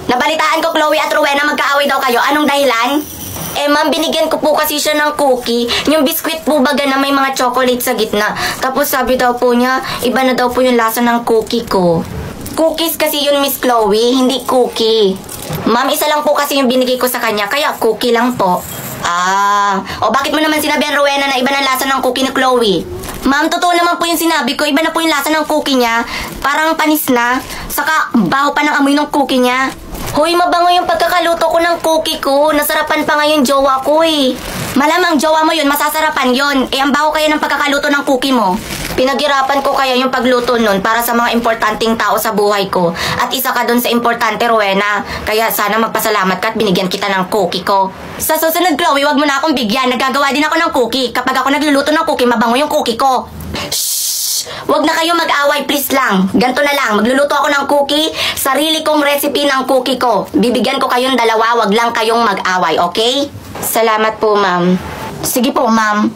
Nabalitaan ko, Chloe at Rowena, magkaaway daw kayo. Anong dahilan? Eh, ma'am, binigyan ko po kasi siya ng cookie. Yung biskwit po baga na may mga chocolate sa gitna. Tapos sabi daw po niya, iba na daw po yung lasa ng cookie ko. Cookies kasi yun, Miss Chloe, hindi cookie. Ma'am, isa lang po kasi yung binigay ko sa kanya, kaya cookie lang po. O bakit mo naman sinabihan, Rowena, na iba na lasa ng cookie ni Chloe? Ma'am, totoo naman po yung sinabi ko, iba na po yung lasa ng cookie niya. Parang panis na, saka baho pa ng amoy ng cookie niya. Hoy, mabango yung pagkakaluto ko ng cookie ko. Nasarapan pa nga yung jowa ko eh. Malamang jowa mo yun, masasarapan yun. Eh, ang baho kaya ng pagkakaluto ng cookie mo. Pinaghirapan ko kaya yung pagluto nun para sa mga importanteng tao sa buhay ko. At isa ka dun sa importante, Rowena. Kaya sana magpasalamat ka at binigyan kita ng cookie ko. Sa susunod, Chloe, wag mo na akong bigyan. Nagagawa din ako ng cookie. Kapag ako nagluluto ng cookie, mabango yung cookie ko. Wag na kayo mag-away, please lang. Ganto na lang, magluluto ako ng cookie. Sarili kong recipe ng cookie ko. Bibigyan ko kayong dalawa, wag lang kayong mag-away, okay? Salamat po, ma'am. Sige po, ma'am.